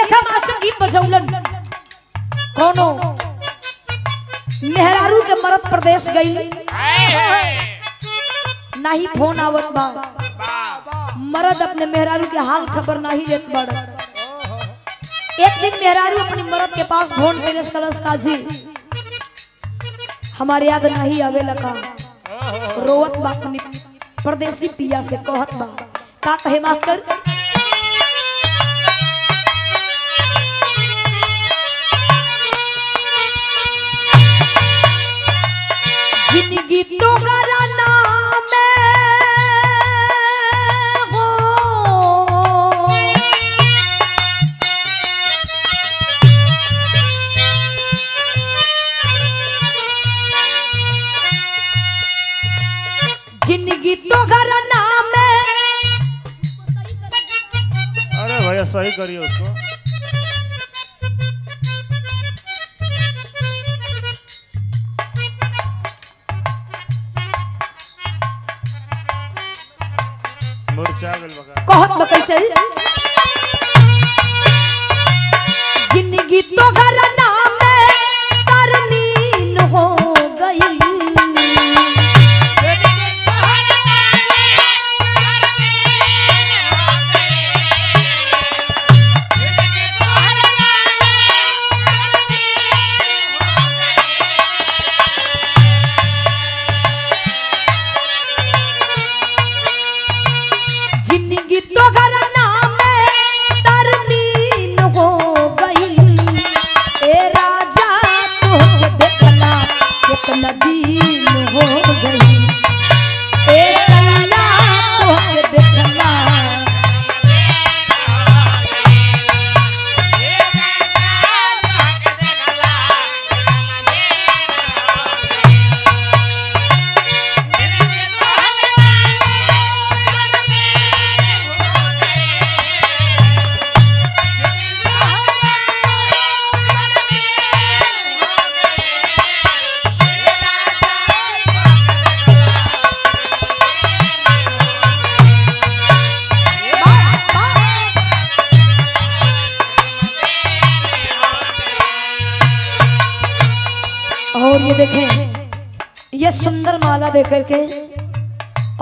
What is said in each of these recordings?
देखा मास्टर गीत बजौलन कोनो मेहरारू के मरद प्रदेश गई नहीं फोन आवत बा मरद अपने मेहरारू के हाल खबर नहीं लेत बड़। एक दिन मेहरारू अपने मरद के पास फोन पेश कलस काजी हमारे याद नहीं आवे लगा रोवत बा अपनी परदेसी पिया से कहत बा का कहे मास्टर जिंदगी तो कराना में हो जिंदगी तो कराना में। अरे भैया सही करिए उसको। कहत में कैसे जिंदगी तो घरना में तरनीन हो गई जिंदगी तो घरना में तरनीन हो गई ए राजा तो देखला कितना दिन हो गई ए सैया तो देखला और ये देखें ये सुंदर माला देख करके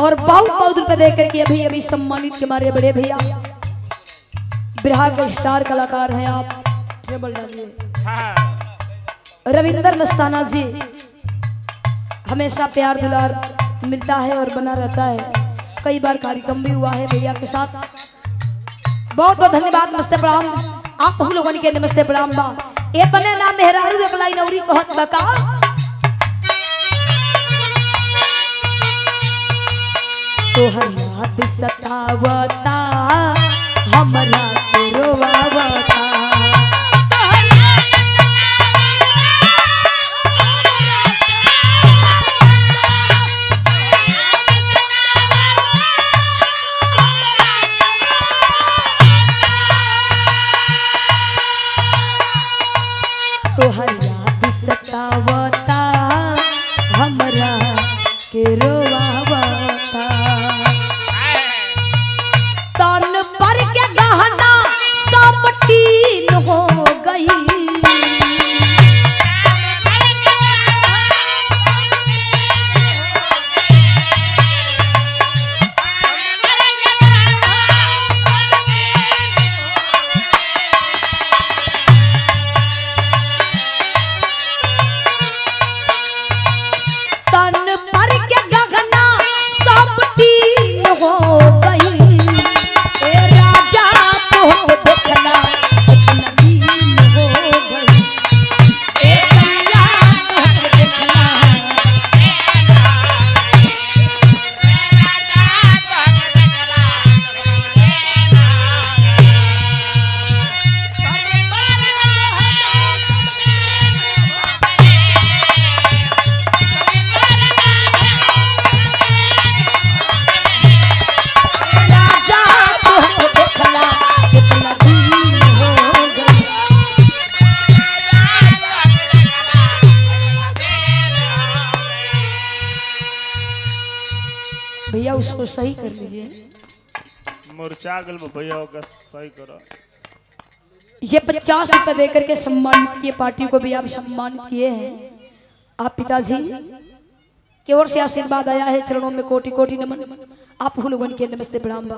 और बहुत रुपए देख करके अभी अभी सम्मानित के मारे बड़े भैया बिरहा के स्टार कलाकार हैं आप टेबल डालिए रविंदर मस्ताना जी हमेशा प्यार दुलार मिलता है और बना रहता है। कई बार कार्यक्रम भी हुआ है भैया के साथ। बहुत बहुत धन्यवाद। नमस्ते प्रणाम आप लोगों के नमस्ते प्रणाम बा इतने ना मेहरारू अगलाई नौरी कहत बका तोहर याद सतावता हमरा के रोवावता तोहर याद सतावता हमरा के रोवावता तन पर के गहना सब टीन हो गई भैया उसको सही कर लीजिए। मुरझा गल भैया सही करो। ये 50 रुपए देकर के सम्मानित किए, पार्टी को भी आप सम्मानित किए हैं। आप पिताजी की ओर से आशीर्वाद आया है, चरणों में कोटि कोटि नमन। आप लोगन के नमस्ते प्रणाम बा।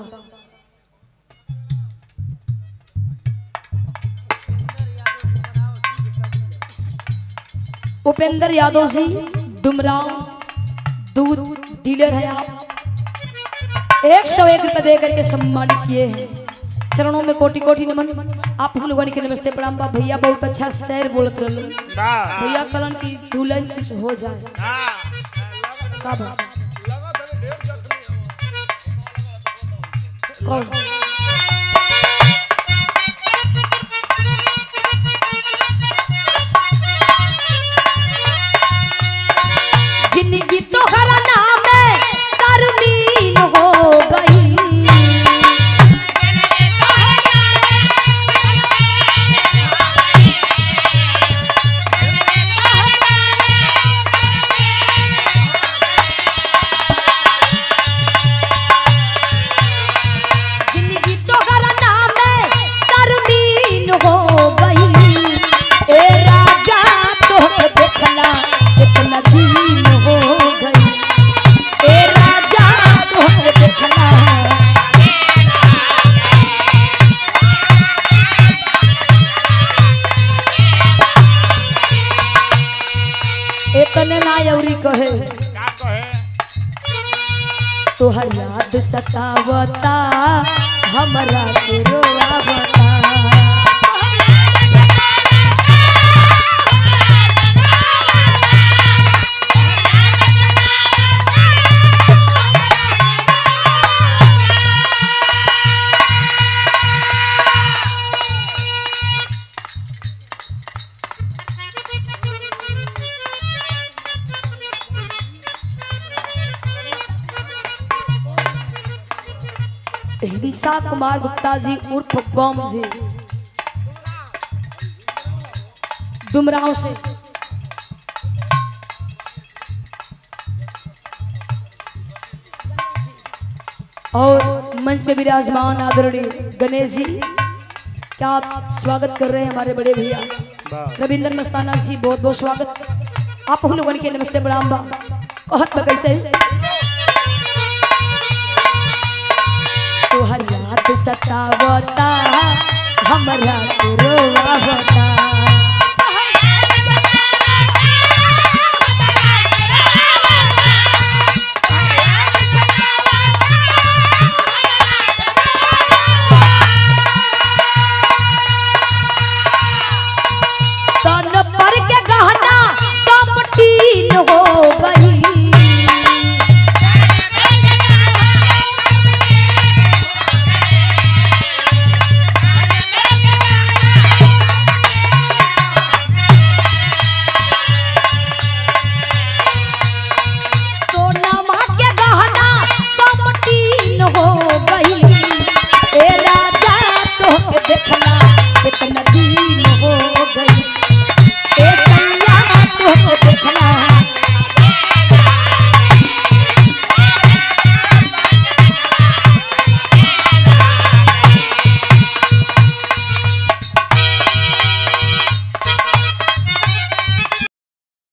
उपेंद्र यादव जी डुमराव दूध डीलर है। आप 101 रुपए देकर के सम्मानित किए हैं, चरणों में कोटि कोटि नमन। आप लोगों के नमस्ते प्रणाम बा। भैया बहुत अच्छा शेर बोलत रहलन भैया, कलन की दुल्हन कुछ हो जाए का बा? कौन जिंदगी तो हरा नाम है तरमीन हो गई, कहे तोहर याद सतावता हमरा के रोवावता, हिंसा कुमार गुप्ता जी उर्फ बम जी डुमराव से, और मंच पे विराजमान आदरणीय गणेश जी, क्या आप स्वागत कर रहे हैं हमारे बड़े भैया रविंद्र मस्ताना जी, बहुत बहुत स्वागत। आप लोगों के नमस्ते प्रणाम बा। कहत बा कैसे तोहर याद सतावता हमरा के रोवावता,